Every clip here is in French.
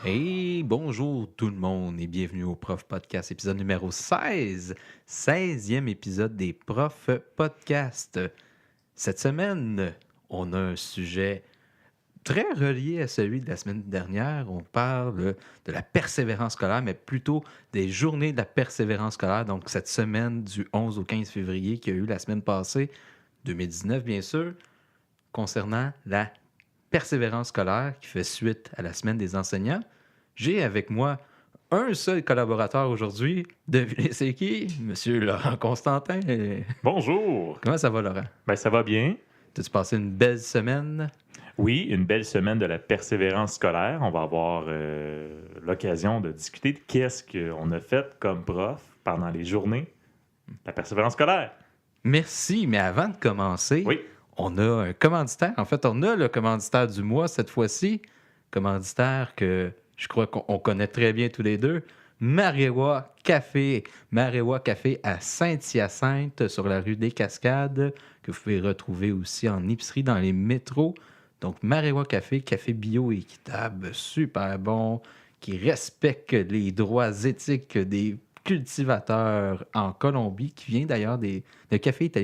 Hey, bonjour tout le monde et bienvenue au Prof Podcast, épisode numéro 16, 16e épisode des Profs Podcast. Cette semaine, on a un sujet très relié à celui de la semaine dernière. On parle de la persévérance scolaire, mais plutôt des journées de la persévérance scolaire. Donc, cette semaine du 11 au 15 février qui a eu la semaine passée, 2019 bien sûr, concernant la persévérance scolaire qui fait suite à la semaine des enseignants. J'ai avec moi un seul collaborateur aujourd'hui. Devinez c'est qui? Monsieur Laurent Constantin. Bonjour! Comment ça va, Laurent? Ben, ça va bien? T'as-tu passé une belle semaine? Oui, une belle semaine de la persévérance scolaire. On va avoir l'occasion de discuter de qu'est-ce qu'on a fait comme prof pendant les journées de la persévérance scolaire. Merci, mais avant de commencer, Oui, on a un commanditaire. En fait, on a le commanditaire du mois cette fois-ci. Commanditaire que je crois qu'on connaît très bien tous les deux. Marewa Café. Marewa Café à Saint-Hyacinthe, sur la rue des Cascades, que vous pouvez retrouver aussi en épicerie dans les métros. Donc, Marewa Café, café bio équitable, super bon, qui respecte les droits éthiques des cultivateurs en Colombie, qui vient d'ailleurs des... Le café il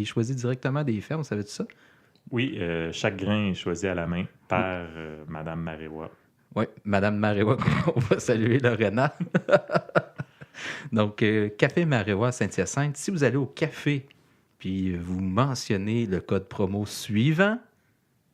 est choisi directement des fermes, savais-tu ça? oui, chaque grain est choisi à la main par Madame Maréwa. Oui, Madame Marewa, on va saluer Lorena. Donc, Café Marewa à Saint-Hyacinthe, si vous allez au café, puis vous mentionnez le code promo suivant,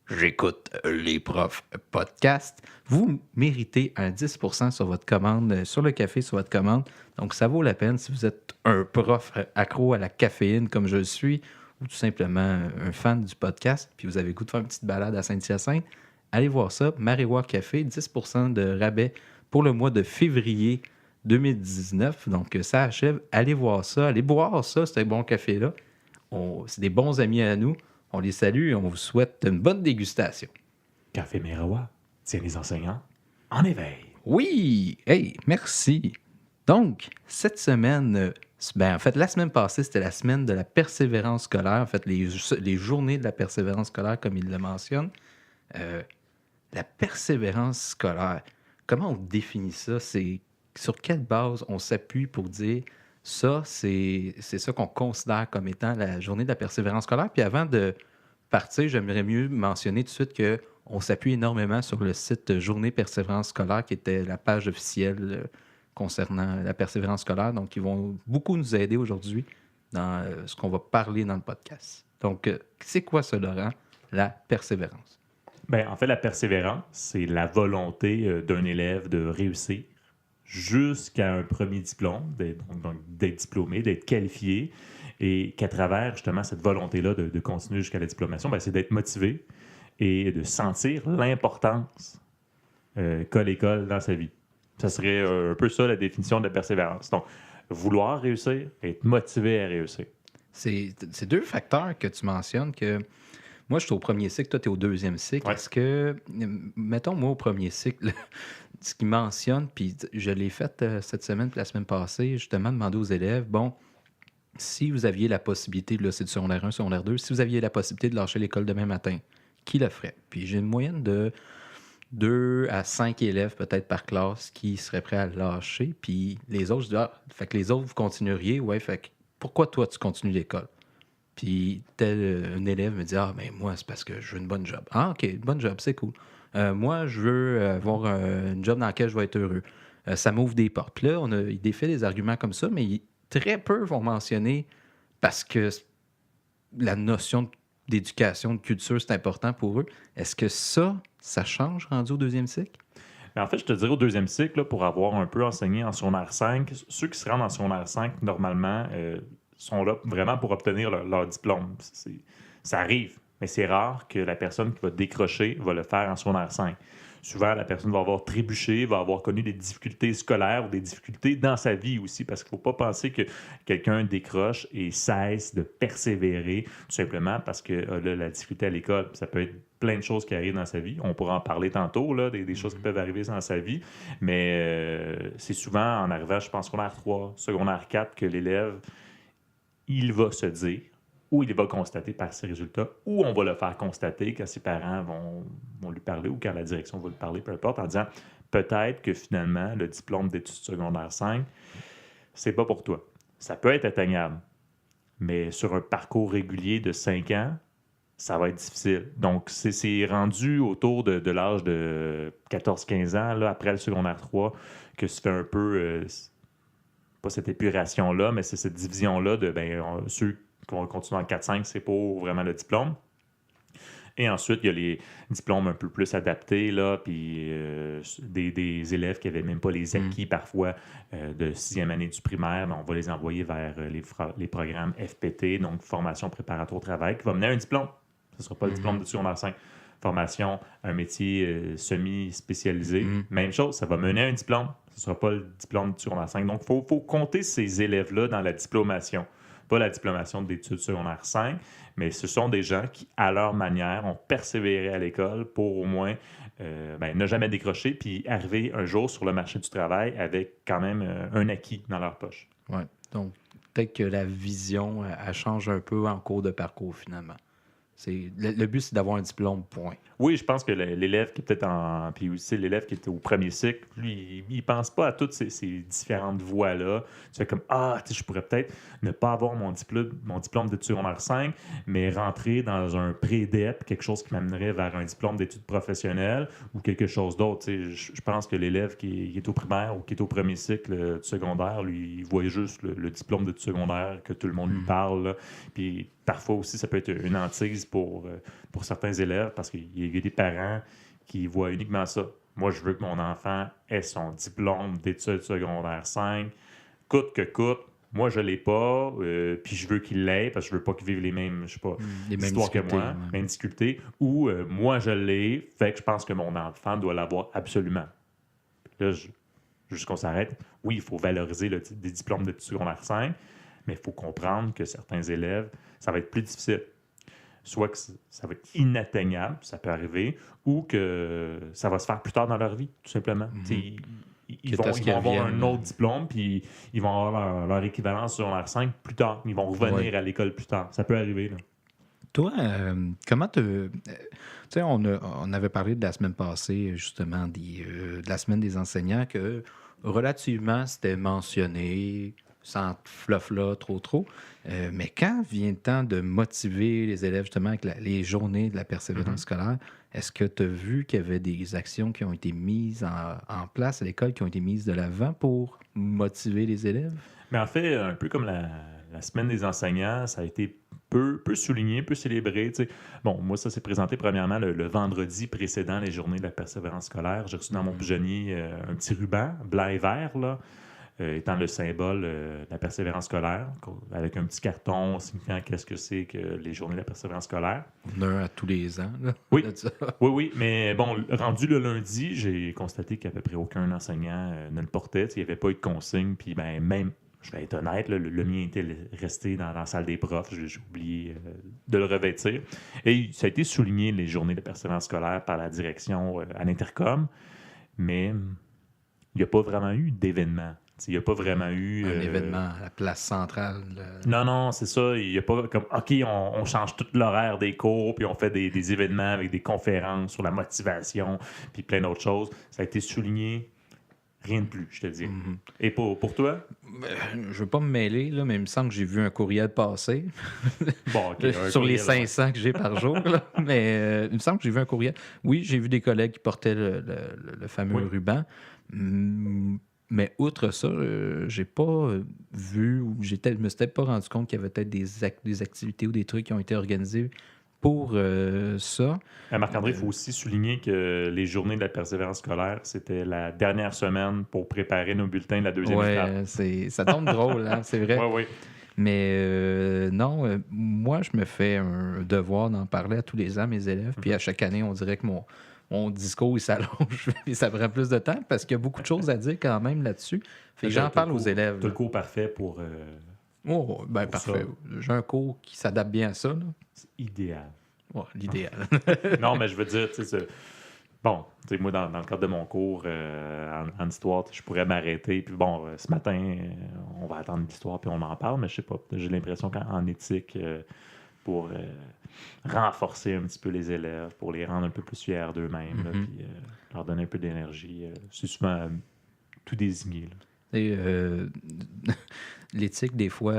j'écoute les profs podcast, vous méritez un 10% sur votre commande, sur le café, sur votre commande. Donc, ça vaut la peine si vous êtes un prof accro à la caféine comme je le suis, ou tout simplement un fan du podcast, puis vous avez le goût de faire une petite balade à Saint-Hyacinthe, allez voir ça. Marewa Café, 10% de rabais pour le mois de février 2019. Donc, ça achève. Allez voir ça. Allez boire ça, ce bon café-là. C'est des bons amis à nous. On les salue et on vous souhaite une bonne dégustation. Café Maréwa tient les enseignants en éveil. Oui! Hey, merci! Donc, cette semaine, en fait, la semaine passée, c'était la semaine de la persévérance scolaire. En fait, les journées de la persévérance scolaire, comme il le mentionne. Euh, La persévérance scolaire, comment on définit ça? C'est sur quelle base on s'appuie pour dire ça, c'est ça qu'on considère comme étant la journée de la persévérance scolaire. Puis avant de partir, j'aimerais mieux mentionner tout de suite qu'on s'appuie énormément sur le site Journée Persévérance scolaire, qui était la page officielle concernant la persévérance scolaire. Donc, ils vont beaucoup nous aider aujourd'hui dans ce qu'on va parler dans le podcast. Donc, c'est quoi ça, Laurent? La persévérance. Ben, en fait, la persévérance, c'est la volonté d'un élève de réussir jusqu'à un premier diplôme, d'être diplômé, d'être qualifié, et qu'à travers justement cette volonté-là de continuer jusqu'à la diplomation, ben, c'est d'être motivé et de sentir l'importance qu'a l'école dans sa vie. Ça serait un peu ça la définition de la persévérance. Donc, vouloir réussir, être motivé à réussir. C'est deux facteurs que tu mentionnes que moi, je suis au premier cycle, toi, tu es au deuxième cycle. Ouais. Est-ce que, mettons, moi, au premier cycle, ce qu'ils mentionnent, puis je l'ai fait cette semaine puis la semaine passée, justement, demander aux élèves, bon, si vous aviez la possibilité, là, c'est du secondaire 1, secondaire 2, si vous aviez la possibilité de lâcher l'école demain matin, qui le ferait? Puis j'ai une moyenne de 2 à 5 élèves peut-être par classe qui seraient prêts à le lâcher, puis les autres, je dis, ah, fait que les autres, vous continueriez, ouais, fait que pourquoi toi, tu continues l'école? Puis tel un élève me dit, ah, ben moi, c'est parce que je veux une bonne job. Ah, OK, une bonne job, c'est cool. Moi, je veux avoir une job dans laquelle je vais être heureux. Ça m'ouvre des portes. Puis là, il défait des arguments comme ça, mais très peu vont mentionner parce que la notion d'éducation, de culture, c'est important pour eux. Est-ce que ça change rendu au deuxième cycle? Mais en fait, je te dirais au deuxième cycle, là, pour avoir un peu enseigné en secondaire 5, ceux qui se rendent en secondaire 5, normalement, sont là vraiment pour obtenir leur diplôme. Ça arrive, mais c'est rare que la personne qui va décrocher va le faire en secondaire 5. Souvent, la personne va avoir trébuché, va avoir connu des difficultés scolaires ou des difficultés dans sa vie aussi, parce qu'il ne faut pas penser que quelqu'un décroche et cesse de persévérer tout simplement parce que là, la difficulté à l'école, ça peut être plein de choses qui arrivent dans sa vie. On pourra en parler tantôt, là, des choses qui peuvent arriver dans sa vie, mais c'est souvent en arrivant, je pense, secondaire 3, secondaire 4, que l'élève, il va se dire, ou il va constater par ses résultats, ou on va le faire constater quand ses parents vont lui parler, ou quand la direction va lui parler, peu importe, en disant peut-être que finalement, le diplôme d'études secondaires 5, c'est pas pour toi. Ça peut être atteignable, mais sur un parcours régulier de 5 ans, ça va être difficile. Donc, c'est rendu autour de l'âge de 14-15 ans, là, après le secondaire 3, que se fait un peu, pas cette épuration-là, mais c'est cette division-là de ceux qui vont continuer en 4-5, c'est pour vraiment le diplôme. Et ensuite, il y a les diplômes un peu plus adaptés, là, puis des élèves qui n'avaient même pas les acquis parfois de 6e année du primaire, mais on va les envoyer vers les programmes FPT, donc formation préparatoire au travail, qui va mener à un diplôme. Ce ne sera pas le diplôme de secondaire 5. Formation, un métier semi-spécialisé. Même chose, ça va mener à un diplôme. Ce ne sera pas le diplôme du secondaire 5. Donc, il faut compter ces élèves-là dans la diplomation. Pas la diplomation d'études secondaires 5, mais ce sont des gens qui, à leur manière, ont persévéré à l'école pour au moins ne jamais décrocher puis arriver un jour sur le marché du travail avec quand même un acquis dans leur poche. Oui. Donc, peut-être que la vision, elle change un peu en cours de parcours, finalement. Le but, c'est d'avoir un diplôme, point. Oui, je pense que l'élève qui est peut-être en... Puis aussi l'élève qui est au premier cycle, lui, il pense pas à toutes ces différentes voies-là. Tu fais comme, je pourrais peut-être ne pas avoir mon diplôme d'études secondaires 5, mais rentrer dans un pré-DEP, quelque chose qui m'amènerait vers un diplôme d'études professionnelles ou quelque chose d'autre. Je pense que l'élève qui est au primaire ou qui est au premier cycle du secondaire, lui, il voit juste le diplôme d'études secondaires que tout le monde lui parle, là. Puis parfois aussi, ça peut être une hantise pour certains élèves parce qu'il y a des parents qui voient uniquement ça. Moi, je veux que mon enfant ait son diplôme d'études secondaires 5, coûte que coûte. Moi, je ne l'ai pas, puis je veux qu'il l'ait parce que je ne veux pas qu'il vive les mêmes, histoires que moi, mêmes difficultés. Ou moi, je l'ai, fait que je pense que mon enfant doit l'avoir absolument. Là, juste qu'on s'arrête. Oui, il faut valoriser des diplômes d'études secondaires 5, mais il faut comprendre que certains élèves, ça va être plus difficile. Soit que ça va être inatteignable, ça peut arriver, ou que ça va se faire plus tard dans leur vie, tout simplement. Ils vont avoir un autre diplôme, puis ils vont avoir leur équivalence sur leur 5 plus tard. Ils vont revenir à l'école plus tard. Ça peut arriver, là. Toi, comment tu sais, on avait parlé de la semaine passée, justement, de la semaine des enseignants, que relativement, c'était mentionné, sans fluff-là, trop. Mais quand vient le temps de motiver les élèves, justement, avec les journées de la persévérance scolaire, est-ce que tu as vu qu'il y avait des actions qui ont été mises en place à l'école, qui ont été mises de l'avant pour motiver les élèves? Mais en fait, un peu comme la semaine des enseignants, ça a été peu souligné, peu célébré. T'sais. Bon, moi, ça s'est présenté premièrement le vendredi précédent les journées de la persévérance scolaire. J'ai reçu dans mon pigeonnier un petit ruban blanc et vert, là, étant le symbole de la persévérance scolaire, avec un petit carton signifiant qu'est-ce que c'est que les journées de la persévérance scolaire. On a un à tous les ans. Là, oui, mais bon, rendu le lundi, j'ai constaté qu'à peu près aucun enseignant ne le portait. Il n'y avait pas eu de consigne, puis même, je vais être honnête, là, le mien était resté dans la salle des profs. J'ai oublié de le revêtir. Et ça a été souligné, les journées de persévérance scolaire, par la direction à l'Intercom, mais il n'y a pas vraiment eu d'événement. Il n'y a pas vraiment eu... un événement à la place centrale. Non, c'est ça. Il n'y a pas comme, OK, on change tout l'horaire des cours, puis on fait des événements avec des conférences sur la motivation, puis plein d'autres choses. Ça a été souligné. Rien de plus, je te dis. Et pour toi? Je ne veux pas me mêler, là, mais il me semble que j'ai vu un courriel passer. Bon, okay, sur les 500 que j'ai par jour. Là. Mais il me semble que j'ai vu un courriel. Oui, j'ai vu des collègues qui portaient le fameux ruban. Mais outre ça, j'ai pas vu ou je me suis peut-être pas rendu compte qu'il y avait peut-être des activités ou des trucs qui ont été organisés pour ça. Marc-André, il faut aussi souligner que les journées de la persévérance scolaire, c'était la dernière semaine pour préparer nos bulletins de la deuxième étape. Ça tombe drôle, hein, c'est vrai. Oui. Mais non, moi, je me fais un devoir d'en parler à tous les ans, mes élèves. Puis à chaque année, on dirait que mon discours, il s'allonge et ça prend plus de temps parce qu'il y a beaucoup de choses à dire quand même là-dessus. Fait que j'en parle aux élèves. Tu as le cours parfait pour... parfait. Ça. J'ai un cours qui s'adapte bien à ça. Là. C'est idéal. Ouais, l'idéal. Non, mais je veux dire, tu sais, bon, tu sais, moi, dans le cadre de mon cours en histoire, je pourrais m'arrêter. Puis bon, ce matin, on va attendre l'histoire puis on en parle, mais je sais pas. J'ai l'impression qu'en éthique, pour renforcer un petit peu les élèves, pour les rendre un peu plus fiers d'eux-mêmes, là, puis leur donner un peu d'énergie. C'est souvent tout désigné. Là. Et, l'éthique, des fois,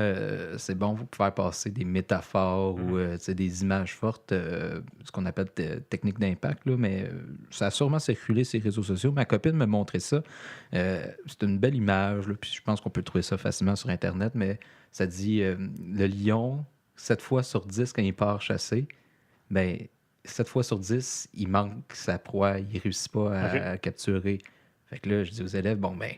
c'est bon pour faire passer des métaphores ou des images fortes, ce qu'on appelle technique d'impact, là, mais ça a sûrement circulé sur les réseaux sociaux. Ma copine me montrait ça. C'est une belle image, là, puis je pense qu'on peut trouver ça facilement sur Internet, mais ça dit le lion, 7 fois sur 10, quand il part chasser, ben 7 fois sur 10, il manque sa proie, il réussit pas à capturer. Fait que là, je dis aux élèves, bon, ben,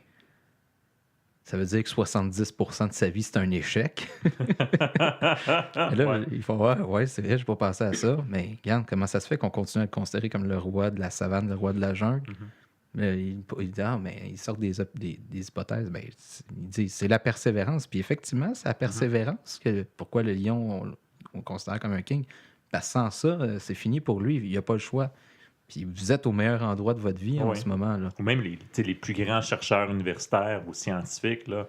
ça veut dire que 70% de sa vie, c'est un échec. Et là, il faut voir, ouais, c'est vrai, je n'ai pas pensé à ça, mais regarde, comment ça se fait qu'on continue à le considérer comme le roi de la savane, le roi de la jungle? Il dit, mais il sort des hypothèses. Ben, il dit, c'est la persévérance. Puis effectivement, c'est la persévérance. Pourquoi le lion, on le considère comme un king? Parce que sans ça, c'est fini pour lui. Il n'a pas le choix. Puis vous êtes au meilleur endroit de votre vie en ce moment. Là. Ou même les plus grands chercheurs universitaires ou scientifiques, là,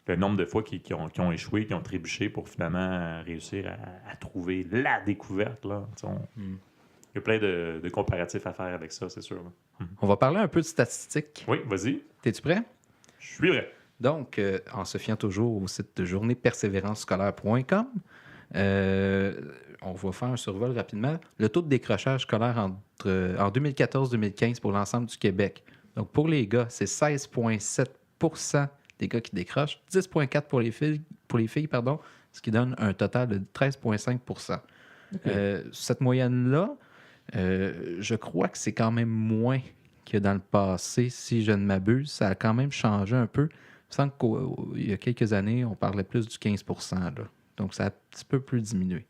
le nombre de fois qui ont échoué, qui ont trébuché pour finalement réussir à trouver la découverte. Là. Il y a plein de comparatifs à faire avec ça, c'est sûr. On va parler un peu de statistiques. Oui, vas-y. T'es-tu prêt? Je suis prêt. Donc, en se fiant toujours au site de journéepersévérancescolaire.com, on va faire un survol rapidement. Le taux de décrochage scolaire en 2014-2015 pour l'ensemble du Québec. Donc, pour les gars, c'est 16,7% des gars qui décrochent, 10,4% pour les filles, ce qui donne un total de 13,5%. Cette moyenne-là, je crois que c'est quand même moins que dans le passé, si je ne m'abuse. Ça a quand même changé un peu. Il me semble qu'il y a quelques années, on parlait plus du 15%. Là. Donc, ça a un petit peu plus diminué.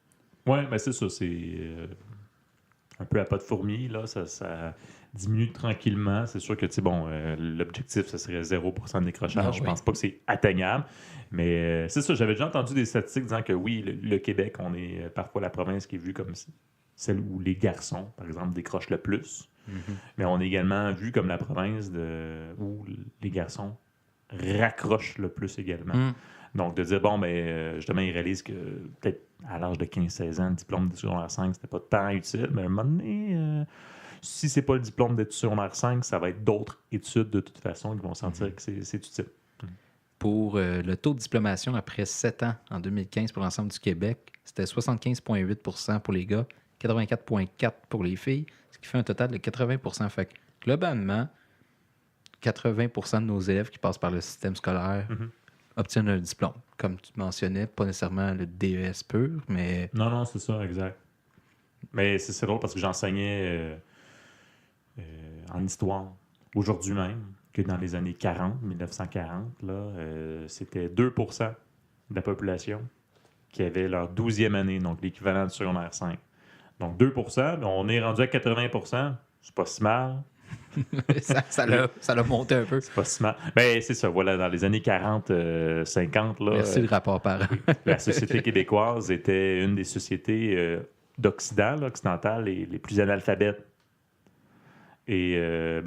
Oui, mais c'est ça. C'est un peu à pas de fourmi. Là, ça diminue tranquillement. C'est sûr que l'objectif, ce serait 0% de décrochage. Je pense pas que c'est atteignable. Mais c'est ça. J'avais déjà entendu des statistiques disant que oui, le Québec, on est parfois la province qui est vue comme celle où les garçons, par exemple, décrochent le plus. Mais on est également vu comme la province où les garçons raccrochent le plus également. Donc, de dire, justement, ils réalisent que peut-être à l'âge de 15-16 ans, le diplôme de secondaire 5, c'était pas tant utile, mais à un moment donné, si c'est pas le diplôme d'études secondaire 5, ça va être d'autres études de toute façon qui vont sentir que c'est utile. Pour le taux de diplomation après 7 ans en 2015 pour l'ensemble du Québec, c'était 75,8% pour les gars, 84,4% pour les filles, ce qui fait un total de 80%. Fait que, globalement, 80% de nos élèves qui passent par le système scolaire obtiennent un diplôme. Comme tu mentionnais, pas nécessairement le DES pur, mais... Non, c'est ça, exact. Mais c'est drôle parce que j'enseignais en histoire aujourd'hui même, que dans les années 1940, là, c'était 2% de la population qui avait leur 12e année, donc l'équivalent du secondaire 5. Donc 2%, on est rendu à 80%, c'est pas si mal. ça l'a monté un peu. C'est pas si mal. Ben, c'est ça, voilà, dans les années 40-50. Merci le rapport parent. La société québécoise était une des sociétés d'Occident, occidentale, les plus analphabètes. Et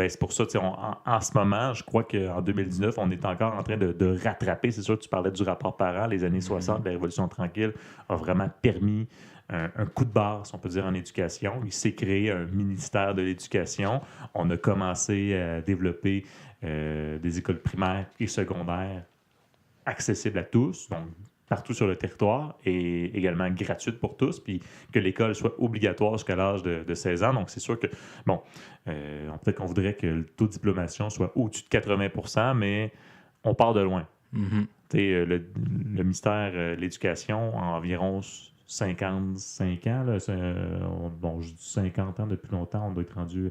c'est pour ça, en ce moment, je crois qu'en 2019, on est encore en train de rattraper. C'est sûr que tu parlais du rapport parent, les années 60, la Révolution tranquille a vraiment permis un coup de barre, si on peut dire, en éducation. Il s'est créé un ministère de l'éducation. On a commencé à développer des écoles primaires et secondaires accessibles à tous, donc partout sur le territoire, et également gratuites pour tous, puis que l'école soit obligatoire jusqu'à l'âge de 16 ans. Donc, c'est sûr que, peut-être qu'on voudrait que le taux de diplomation soit au-dessus de 80%, mais on part de loin. Le ministère de l'Éducation a environ 55 ans. Là, je dis 50 ans depuis longtemps, on doit être rendu...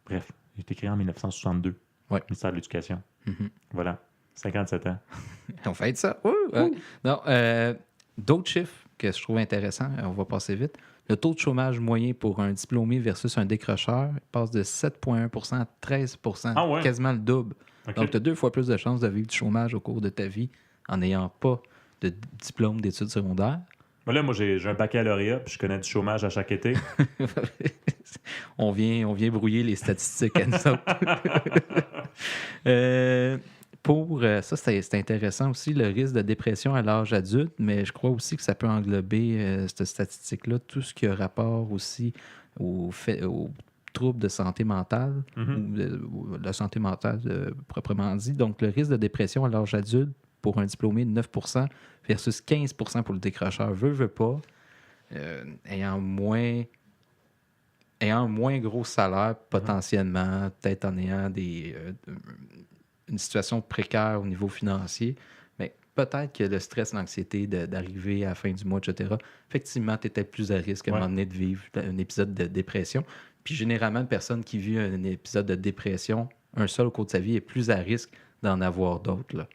Bref, il a été créé en 1962, le ministère de l'Éducation. Voilà, 57 ans. On fait ça. Non, d'autres chiffres que je trouve intéressants, on va passer vite. Le taux de chômage moyen pour un diplômé versus un décrocheur passe de 7,1% à 13%, quasiment le double. Okay. Donc, tu as 2 fois plus de chances de vivre du chômage au cours de ta vie en n'ayant pas de diplôme d'études secondaires. Là, moi, j'ai un baccalauréat, puis je connais du chômage à chaque été. on vient brouiller les statistiques à nous autres. Ça, c'est intéressant aussi, le risque de dépression à l'âge adulte, mais je crois aussi que ça peut englober, cette statistique-là, tout ce qui a rapport aussi aux troubles de santé mentale, ou la santé mentale proprement dit. Donc, le risque de dépression à l'âge adulte pour un diplômé de 9 versus 15 pour le décrocheur. Veut pas, ayant un moins gros salaire potentiellement, peut-être en ayant une situation précaire au niveau financier, mais peut-être que le stress, l'anxiété d'arriver à la fin du mois, etc., effectivement, tu es peut-être plus à risque à un moment donné de vivre un épisode de dépression. Puis généralement, une personne qui vit un épisode de dépression, un seul au cours de sa vie, est plus à risque d'en avoir d'autres, là.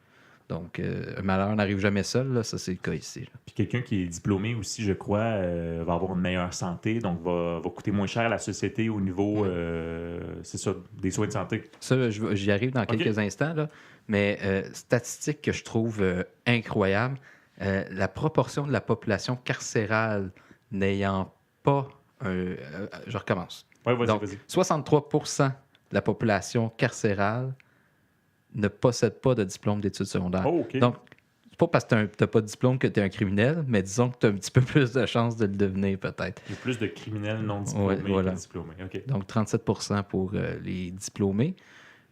Donc, un malheur n'arrive jamais seul, là, ça c'est le cas ici, là. Puis quelqu'un qui est diplômé aussi, je crois, va avoir une meilleure santé, donc va coûter moins cher à la société au niveau, c'est ça, des soins de santé. Ça, j'y arrive dans quelques instants, là. Mais statistique que je trouve incroyable, la proportion de la population carcérale n'ayant pas je recommence. Oui, vas-y, Donc, vas-y. 63 de la population carcérale ne possède pas de diplôme d'études secondaires. Oh, OK. Donc, c'est pas parce que tu n'as pas de diplôme que tu es un criminel, mais disons que tu as un petit peu plus de chances de le devenir, peut-être. Il y a plus de criminels non diplômés que diplômés. OK. Donc, 37 pour les diplômés.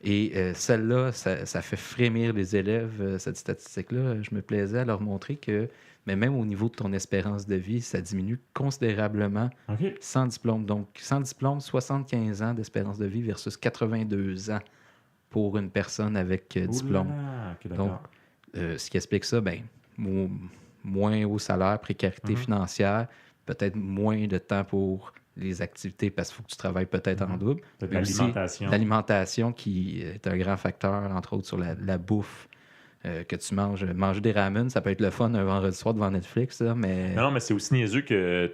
Et celle-là, ça fait frémir les élèves, cette statistique-là. Je me plaisais à leur montrer que, mais même au niveau de ton espérance de vie, ça diminue considérablement sans diplôme. Donc, sans diplôme, 75 ans d'espérance de vie versus 82 ans pour une personne avec diplôme. Okay, donc, ce qui explique ça, moins haut salaire, précarité financière, peut-être moins de temps pour les activités parce qu'il faut que tu travailles peut-être en double. L'alimentation. L'alimentation qui est un grand facteur, entre autres, sur la bouffe que tu manges. Manger des ramen, ça peut être le fun un vendredi soir devant Netflix, là, mais... Non, mais c'est aussi niaiseux que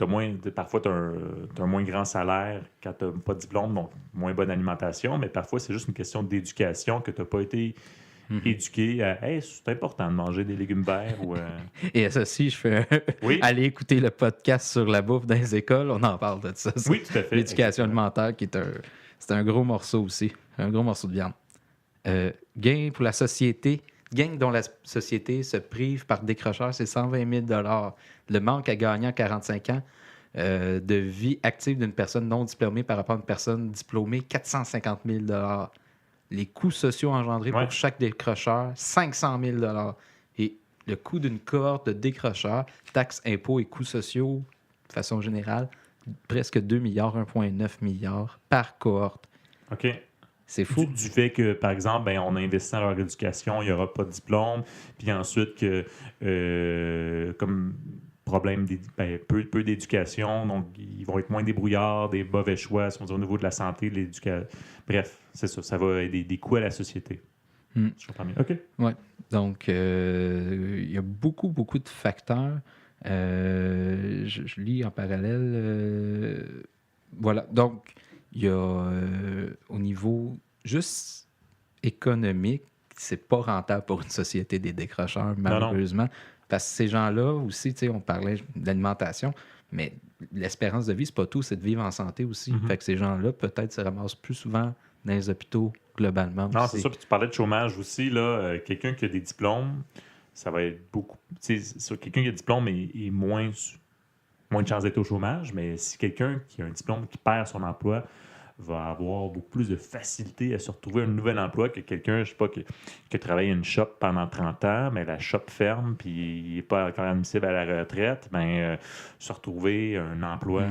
parfois, tu as un moins grand salaire quand tu n'as pas de diplôme, donc moins bonne alimentation, mais parfois, c'est juste une question d'éducation que tu n'as pas été éduqué à hey, c'est important de manger des légumes verts. Et ça aussi, je fais aller écouter le podcast sur la bouffe dans les écoles, on en parle de ça. Oui, tout à fait. L'éducation alimentaire, c'est un gros morceau aussi, un gros morceau de viande. Gain pour la société, gain dont la société se prive par décrocheur, c'est 120 000 $. Le manque à gagner en 45 ans de vie active d'une personne non diplômée par rapport à une personne diplômée, 450 000 $. Les coûts sociaux engendrés pour chaque décrocheur, 500 000 $. Et le coût d'une cohorte de décrocheurs, taxes, impôts et coûts sociaux, de façon générale, presque 2 milliards, 1,9 milliard par cohorte. OK. C'est fou. Du fait que, par exemple, on a investi dans leur éducation, il n'y aura pas de diplôme, puis ensuite que, comme problème, peu d'éducation, donc ils vont être moins débrouillards, des mauvais choix au niveau de la santé, de l'éducation. Bref, c'est ça, ça va aider des coûts à la société. Je comprends bien. OK. Oui. Donc, il y a beaucoup, beaucoup de facteurs. Je lis en parallèle. Voilà. Donc, il y a au niveau juste économique, c'est pas rentable pour une société des décrocheurs, malheureusement. Non. Parce que ces gens-là aussi, on parlait de l'alimentation, mais l'espérance de vie, c'est pas tout, c'est de vivre en santé aussi. Fait que ces gens-là, peut-être, se ramassent plus souvent dans les hôpitaux, globalement. Non, aussi. c'est ça. Puis tu parlais de chômage aussi. Là, quelqu'un qui a des diplômes, ça va être beaucoup... quelqu'un qui a des diplômes est moins de chances d'être au chômage, mais si quelqu'un qui a un diplôme qui perd son emploi va avoir beaucoup plus de facilité à se retrouver un nouvel emploi que quelqu'un, je sais pas, qui travaille à une shop pendant 30 ans, mais la shop ferme, puis il n'est pas encore admissible à la retraite, se retrouver un emploi,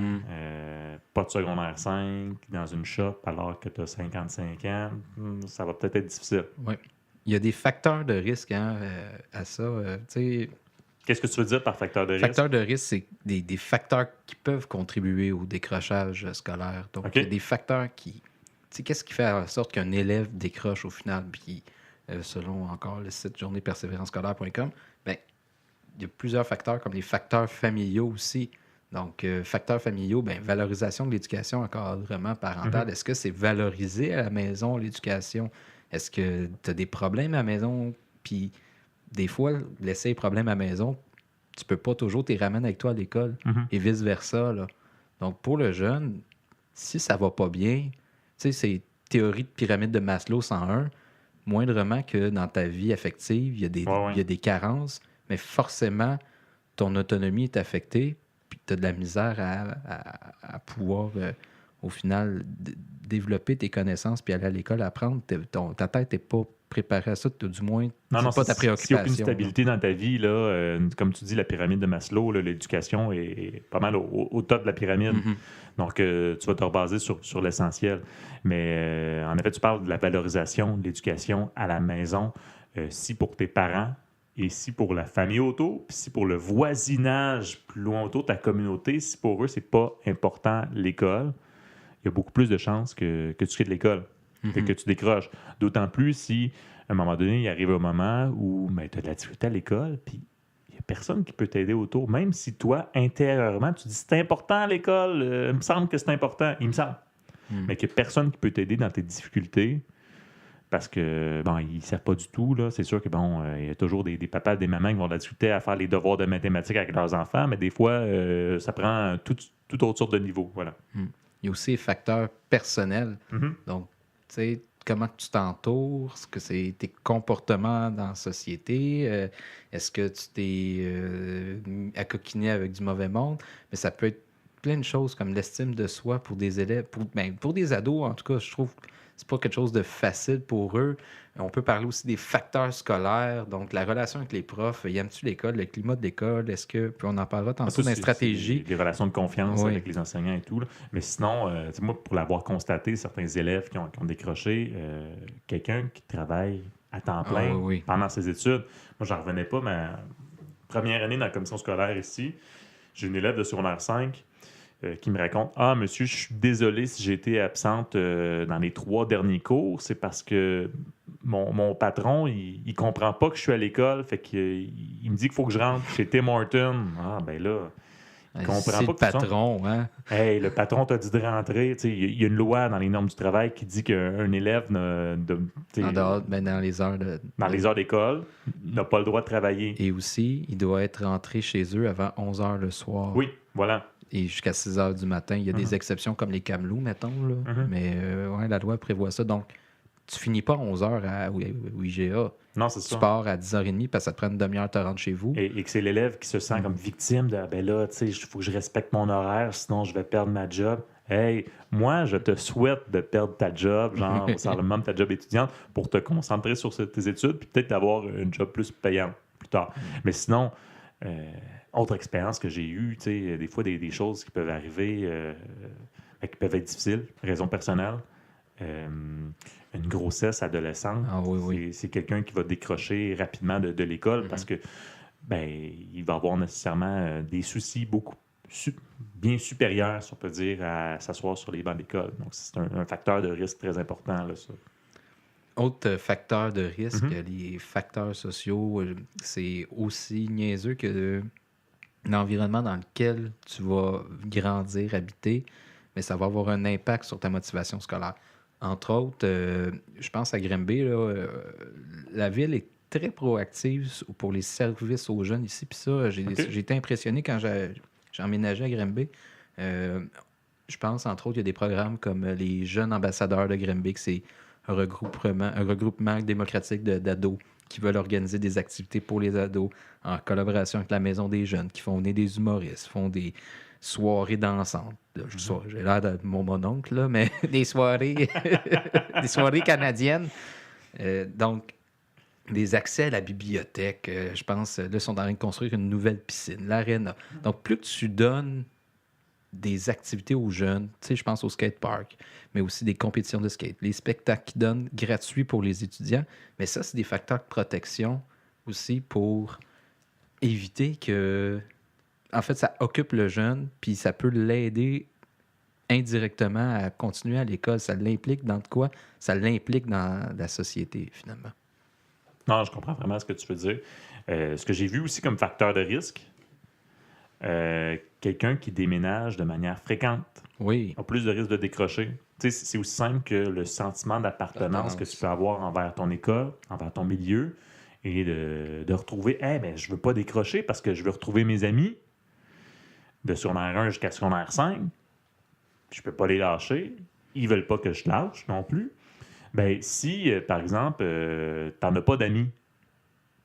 pas de secondaire 5, dans une shop alors que tu as 55 ans, ça va peut-être être difficile. Oui. Il y a des facteurs de risque à ça. Qu'est-ce que tu veux dire par facteur de risque? Facteur de risque, c'est des facteurs qui peuvent contribuer au décrochage scolaire. Donc, il y a des facteurs qui... Qu'est-ce qui fait en sorte qu'un élève décroche au final? Puis, selon encore le site journéepersévérancescolaire.com, il y a plusieurs facteurs, comme les facteurs familiaux aussi. Donc, facteurs familiaux, valorisation de l'éducation, encadrement parental. Est-ce que c'est valorisé à la maison, l'éducation? Est-ce que tu as des problèmes à la maison? Puis... Des fois, laisser les problèmes à la maison, tu peux pas toujours t'y ramener avec toi à l'école et vice-versa. Là. Donc, pour le jeune, si ça va pas bien, c'est théorie de pyramide de Maslow 101, moindrement que dans ta vie affective, il y a des carences, mais forcément, ton autonomie est affectée, puis tu as de la misère à pouvoir, au final, développer tes connaissances, puis aller à l'école, apprendre. Ta tête n'est pas préparée à ça, du moins, Non, c'est pas ta s'il n'y a préoccupation. aucune stabilité dans ta vie, là, comme tu dis, la pyramide de Maslow, là, l'éducation est pas mal au top de la pyramide. Mhm. Donc, tu vas te rebaser sur l'essentiel. Mais en effet, tu parles de la valorisation de l'éducation à la maison, si pour tes parents et si pour la famille autour, puis si pour le voisinage plus loin autour, ta communauté, si pour eux, c'est pas important l'école, il y a beaucoup plus de chances que tu quittes l'école, que tu décroches. D'autant plus si, à un moment donné, il arrive un moment où tu as de la difficulté à l'école, puis il n'y a personne qui peut t'aider autour, même si toi, intérieurement, tu dis c'est important à l'école, il me semble que c'est important, il me semble. Mais qu'il n'y a personne qui peut t'aider dans tes difficultés parce que, bon, ils ne savent pas du tout, là. C'est sûr que, bon, il y a toujours des papas, des mamans qui vont de la difficulté à faire les devoirs de mathématiques avec leurs enfants, mais des fois, ça prend toute autre sorte de niveau, voilà. Il y a aussi les facteurs personnels. Mhm. Donc, tu sais, comment tu t'entoures, ce que c'est tes comportements dans la société, est-ce que tu t'es accoquiné avec du mauvais monde, mais ça peut être plein de choses comme l'estime de soi pour des élèves, pour des ados, en tout cas, je trouve que c'est pas quelque chose de facile pour eux. On peut parler aussi des facteurs scolaires, donc la relation avec les profs, aimes-tu l'école, le climat de l'école, est-ce que, puis on en parlera tantôt dans les stratégies. Des relations de confiance Oui. avec les enseignants et tout, là. Mais sinon, tu sais, moi, pour l'avoir constaté, certains élèves qui ont décroché, quelqu'un qui travaille à temps plein oui. pendant ses études, moi, j'en revenais pas. Ma première année dans la commission scolaire ici, j'ai une élève de secondaire 5 qui me raconte « Ah, monsieur, je suis désolé si j'ai été absente dans les 3 derniers cours. C'est parce que mon patron, il comprend pas que je suis à l'école. Fait qu'il il me dit qu'il faut que je rentre chez Tim Hortons. Ah, ben là, il comprend C'est pas le que tu patron, hein? Hey, le patron t'a dit de rentrer. Tu sais, il y a une loi dans les normes du travail qui dit qu'un élève Dans les heures dans les heures d'école n'a pas le droit de travailler. Et aussi, il doit être rentré chez eux avant 11 heures le soir. Oui, voilà. Et jusqu'à 6 heures du matin. Il y a des exceptions comme les camelots, mettons. Là. Mais ouais, la loi prévoit ça. Donc, tu finis pas à 11 heures au IGA. Non, c'est Tu ça. pars à 10h30 parce que ça te prend une demi-heure de te rendre chez vous. Et que c'est l'élève qui se sent comme victime de ben là, tu sais, il faut que je respecte mon horaire, sinon je vais perdre ma job. Hey, moi, je te souhaite de perdre ta job, genre, au même ta job étudiante, pour te concentrer sur tes études, puis peut-être avoir une job plus payante plus tard. Mais sinon, autre expérience que j'ai eue, tu sais, des fois, des choses qui peuvent arriver, qui peuvent être difficiles, raison personnelle. Une grossesse adolescente, c'est quelqu'un qui va décrocher rapidement de l'école parce que ben, il va avoir nécessairement des soucis beaucoup bien supérieurs, si on peut dire, à s'asseoir sur les bancs d'école. Donc, c'est un facteur de risque très important, là, ça. Autre facteur de risque, les facteurs sociaux, c'est aussi niaiseux que l'environnement dans lequel tu vas grandir, habiter, mais ça va avoir un impact sur ta motivation scolaire. Entre autres, je pense à Grimby, là, la ville est très proactive pour les services aux jeunes ici. Puis ça, j'ai été impressionné quand j'ai emménagé à Grimby. Je pense, entre autres, il y a des programmes comme les Jeunes ambassadeurs de Grimby, que c'est un regroupement démocratique d'ados qui veulent organiser des activités pour les ados en collaboration avec la Maison des jeunes, qui font venir des humoristes, font des soirées dansantes. J'ai l'air de mon mononcle, là, mais des soirées des soirées canadiennes. Donc, des accès à la bibliothèque. Je pense, là, ils sont en train de construire une nouvelle piscine, l'aréna. Donc, plus que tu donnes des activités aux jeunes, tu sais, je pense au skatepark, mais aussi des compétitions de skate, les spectacles qu'ils donnent gratuits pour les étudiants. Mais ça, c'est des facteurs de protection aussi pour éviter que... En fait, ça occupe le jeune, puis ça peut l'aider indirectement à continuer à l'école. Ça l'implique dans de quoi? Ça l'implique dans la société, finalement. Non, je comprends vraiment ce que tu veux dire. Ce que j'ai vu aussi comme facteur de risque, quelqu'un qui déménage de manière fréquente a plus de risque de décrocher. Tu sais, c'est aussi simple que le sentiment d'appartenance que tu peux avoir envers ton école, envers ton milieu, et de retrouver, ben, je veux pas décrocher parce que je veux retrouver mes amis de secondaire 1 jusqu'à secondaire 5. Je peux pas les lâcher. Ils veulent pas que je lâche non plus. Ben, si, par exemple, t'en as pas d'amis,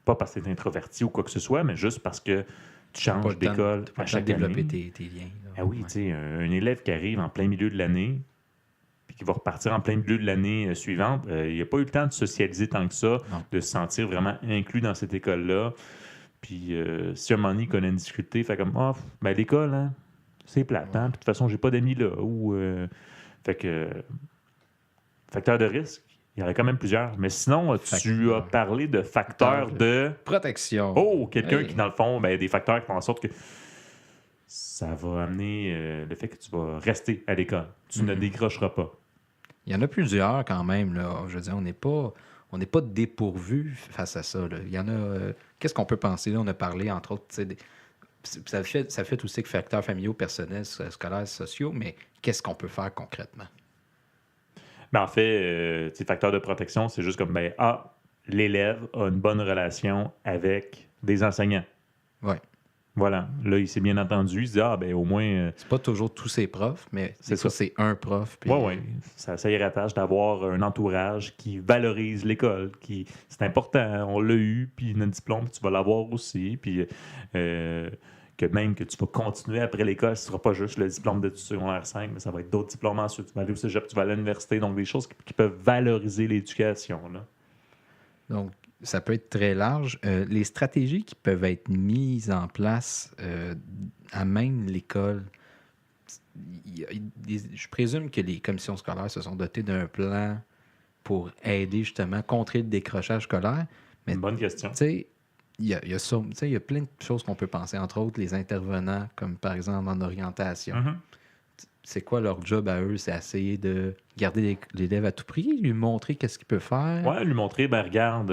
pas parce que t'es introverti ou quoi que ce soit, mais juste parce que tu T'as pas changes le temps, d'école t'as pas à le temps de chaque développer année. tes liens. Là. Ah oui, Ouais. tu sais, un élève qui arrive en plein milieu de l'année, puis qui va repartir en plein milieu de l'année suivante, il n'a pas eu le temps de socialiser tant que ça, Non. de se sentir vraiment inclus dans cette école-là. Puis si un moment donné, il connaît une difficulté, il fait comme ah, ben l'école, hein, c'est plate, hein? Puis de toute façon, j'ai pas d'amis là. Ou, fait que facteur de risque, il y en a quand même plusieurs. Mais sinon, tu as Facteur. parlé de Facteur facteurs de de protection. oh, quelqu'un qui, Hey. dans le fond, ben, des facteurs qui font en sorte que ça va amener le fait que tu vas rester à l'école. Tu ne décrocheras pas. Il y en a plusieurs quand même. Là. Je veux dire, on n'est pas dépourvu face à ça. Là. Il y en a. Qu'est-ce qu'on peut penser? Là, on a parlé, entre autres, tu sais, ça fait aussi que facteurs familiaux, personnels, scolaires, sociaux, mais qu'est-ce qu'on peut faire concrètement? Ben, en fait, tes facteurs de protection, c'est juste comme ben, ah, l'élève a une bonne relation avec des enseignants. Oui. Voilà. Là, il s'est bien entendu. Il se dit ah, ben, au moins. C'est pas toujours tous ses profs, mais C'est ça. c'est un prof. Puis, Oui, oui. Ça y rattache d'avoir un entourage qui valorise l'école. C'est important. On l'a eu, puis notre diplôme, tu vas l'avoir aussi. Puis que même que tu vas continuer après l'école, ce ne sera pas juste le diplôme d'études secondaires 5, mais ça va être d'autres diplômes ensuite. Tu vas aller au cégep, tu vas aller à l'université. Donc, des choses qui peuvent valoriser l'éducation. Là. Donc, ça peut être très large. Les stratégies qui peuvent être mises en place à même l'école, je présume que les commissions scolaires se sont dotées d'un plan pour aider justement à contrer le décrochage scolaire. Mais Une bonne question. tu sais, il y a plein de choses qu'on peut penser, entre autres les intervenants, comme par exemple en orientation. Mhm. C'est quoi leur job à eux? C'est essayer de garder l'élève à tout prix, lui montrer qu'est-ce qu'il peut faire. Ouais, lui montrer, ben regarde,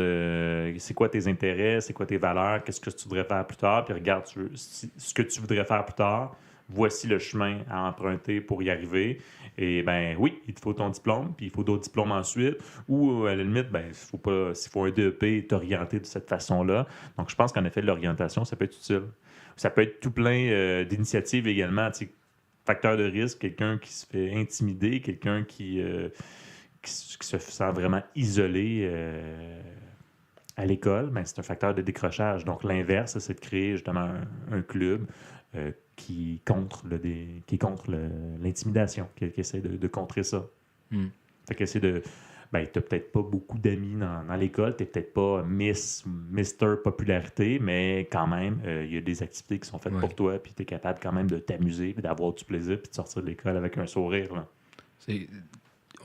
c'est quoi tes intérêts, c'est quoi tes valeurs, qu'est-ce que tu voudrais faire plus tard, puis regarde ce que tu voudrais faire plus tard, voici le chemin à emprunter pour y arriver. Et ben oui, il te faut ton diplôme, puis il faut d'autres diplômes ensuite, ou à la limite, ben s'il faut un DEP, t'orienter de cette façon-là. Donc je pense qu'en effet, l'orientation, ça peut être utile. Ça peut être tout plein d'initiatives également, tu sais, facteur de risque, quelqu'un qui se fait intimider, quelqu'un qui se sent vraiment isolé à l'école, ben, c'est un facteur de décrochage. Donc, l'inverse, c'est de créer justement un club qui contre l'intimidation, qui essaie de contrer ça. Hmm. Fait qu'essaie de... Ben, tu n'as peut-être pas beaucoup d'amis dans l'école, tu n'es peut-être pas Mister Popularité, mais quand même, il y a des activités qui sont faites pour toi, puis tu es capable quand même de t'amuser, puis d'avoir du plaisir, puis de sortir de l'école avec un sourire. Là.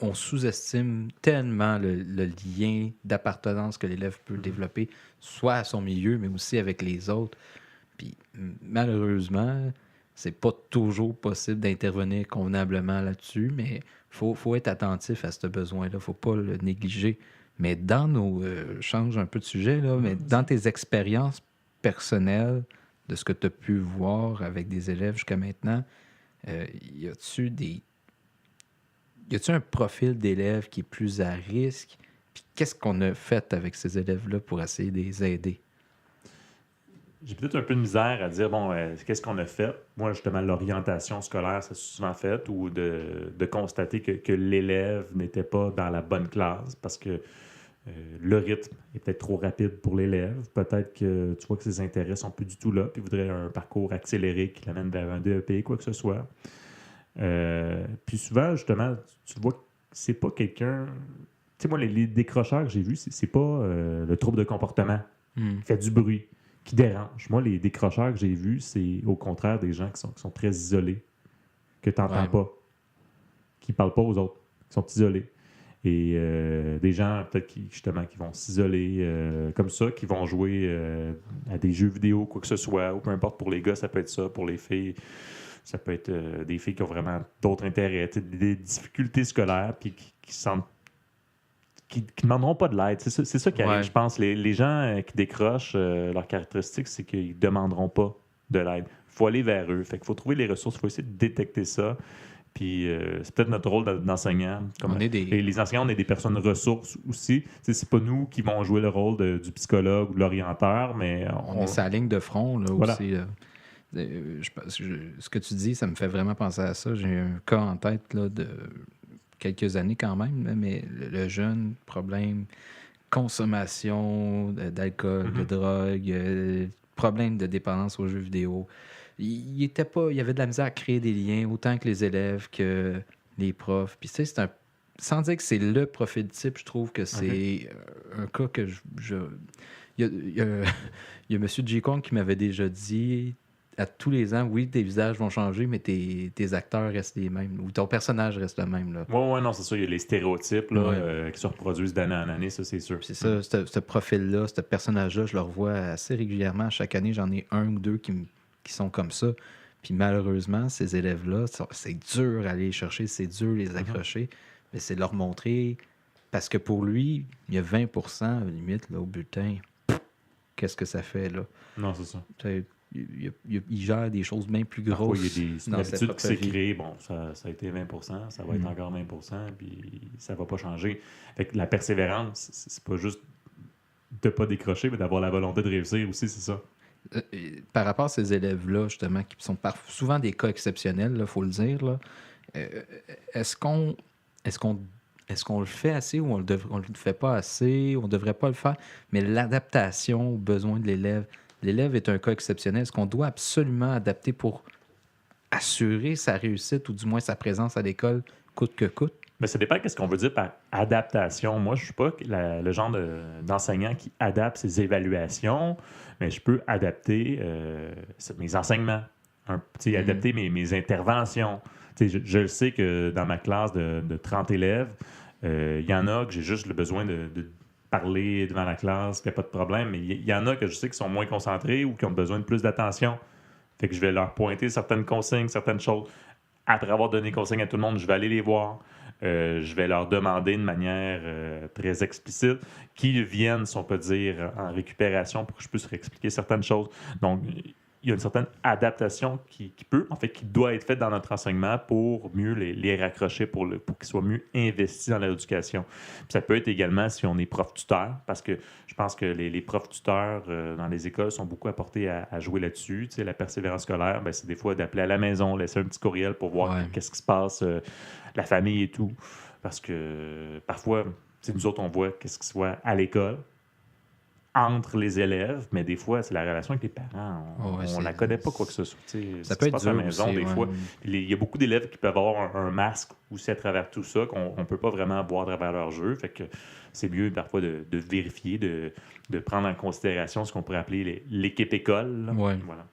On sous-estime tellement le lien d'appartenance que l'élève peut développer, soit à son milieu, mais aussi avec les autres. Puis malheureusement, c'est pas toujours possible d'intervenir convenablement là-dessus, mais faut être attentif à ce besoin-là. Faut pas le négliger. Mais dans nos... change un peu de sujet, là, mais dans tes expériences personnelles, de ce que tu as pu voir avec des élèves jusqu'à maintenant, y a-tu un profil d'élève qui est plus à risque? Puis qu'est-ce qu'on a fait avec ces élèves-là pour essayer de les aider? J'ai peut-être un peu de misère à dire, bon, qu'est-ce qu'on a fait? Moi, justement, l'orientation scolaire, ça s'est souvent fait, ou de constater que l'élève n'était pas dans la bonne classe parce que le rythme est peut-être trop rapide pour l'élève. Peut-être que tu vois que ses intérêts sont plus du tout là, puis il voudrait un parcours accéléré qui l'amène vers un DEP, quoi que ce soit. Puis souvent, justement, tu vois que c'est pas quelqu'un... Tu sais, moi, les décrocheurs que j'ai vus, c'est pas le trouble de comportement qui fait du bruit, qui dérange. Moi, les décrocheurs que j'ai vus, c'est au contraire des gens qui sont très isolés, que tu n'entends pas, qui ne parlent pas aux autres, qui sont isolés. Et des gens, peut-être, qui vont s'isoler comme ça, qui vont jouer à des jeux vidéo, quoi que ce soit, ou peu importe, pour les gars, ça peut être ça, pour les filles, ça peut être des filles qui ont vraiment d'autres intérêts, des difficultés scolaires, puis qui sentent qui ne demanderont pas de l'aide. C'est ça qui arrive, je pense. Les gens qui décrochent, leur caractéristique, c'est qu'ils ne demanderont pas de l'aide. Il faut aller vers eux. Fait qu'il faut trouver les ressources, il faut essayer de détecter ça. Puis c'est peut-être notre rôle d'enseignant. Les enseignants, on est des personnes ressources aussi. C'est pas nous qui vont jouer le rôle du psychologue ou de l'orienteur, mais... On est sa ligne de front, là, voilà. aussi. Ce que tu dis, ça me fait vraiment penser à ça. J'ai un cas en tête là, quelques années quand même, là, mais le jeune, problème, consommation d'alcool, de drogue, problème de dépendance aux jeux vidéo. Il était pas, il y avait de la misère à créer des liens, autant que les élèves que les profs. Puis tu sais, sans dire que c'est le profil type, je trouve que OK. c'est un cas que il y a, il y a M. J. Kong qui m'avait déjà dit à tous les ans, oui, tes visages vont changer, mais tes acteurs restent les mêmes, ou ton personnage reste le même, là. Ouais, non, c'est ça. Il y a les stéréotypes là, Ouais. qui se reproduisent d'année en année, ça, c'est sûr. Puis c'est ça, ce profil-là, ce personnage-là, je le revois assez régulièrement. Chaque année, j'en ai un ou deux qui sont comme ça. Puis malheureusement, ces élèves-là, c'est dur à aller les chercher, c'est dur de les accrocher. Mais c'est de leur montrer, parce que pour lui, il y a 20% limite là, au bulletin. Qu'est-ce que ça fait, là? Non, c'est ça. Tu sais, il gère des choses bien plus Parfois, grosses il y a une dans sa habitude propre qui s'est vie. créée. Bon, ça a été 20 ça va être encore 20 puis ça va pas changer. Fait que la persévérance, c'est pas juste de pas décrocher, mais d'avoir la volonté de réussir aussi, c'est ça. Par rapport à ces élèves-là, justement, qui sont souvent des cas exceptionnels, il faut le dire, là, euh, est-ce qu'on est-ce qu'on est-ce qu'on le fait assez ou on le fait pas assez, on ne devrait pas le faire, mais l'adaptation aux besoins de l'élève est un cas exceptionnel. Est-ce qu'on doit absolument adapter pour assurer sa réussite ou du moins sa présence à l'école coûte que coûte? Mais ça dépend de ce qu'on veut dire par adaptation. Moi, je ne suis pas le genre d'enseignant qui adapte ses évaluations, mais je peux adapter mes enseignements, adapter mes interventions. Je le sais que dans ma classe de 30 élèves, il y en a que j'ai juste le besoin de parler devant la classe, il n'y a pas de problème, mais il y en a que je sais qui sont moins concentrés ou qui ont besoin de plus d'attention. Fait que je vais leur pointer certaines consignes, certaines choses. Après avoir donné consignes à tout le monde, je vais aller les voir. Je vais leur demander de manière très explicite qu'ils viennent, si on peut dire, en récupération pour que je puisse réexpliquer certaines choses. Donc, il y a une certaine adaptation qui doit être faite dans notre enseignement pour mieux les raccrocher, pour qu'ils soient mieux investis dans l'éducation. Puis ça peut être également si on est prof-tuteur, parce que je pense que les profs-tuteurs dans les écoles sont beaucoup apportés à jouer là-dessus. Tu sais, la persévérance scolaire, ben, c'est des fois d'appeler à la maison, laisser un petit courriel pour voir Ouais. qu'est-ce qui se passe, la famille et tout. Parce que parfois, nous autres, on voit qu'est-ce qui se voit à l'école, entre les élèves, mais des fois, c'est la relation avec les parents. On la connaît pas, quoi que ce soit. Ça Ce peut qui se être passe à la dur maison, aussi, des ouais. fois. Il y a beaucoup d'élèves qui peuvent avoir un masque aussi à travers tout ça, qu'on ne peut pas vraiment voir à travers leur jeu. Fait que c'est mieux parfois de vérifier, de prendre en considération ce qu'on pourrait appeler l'équipe école. Là. Ouais. Voilà.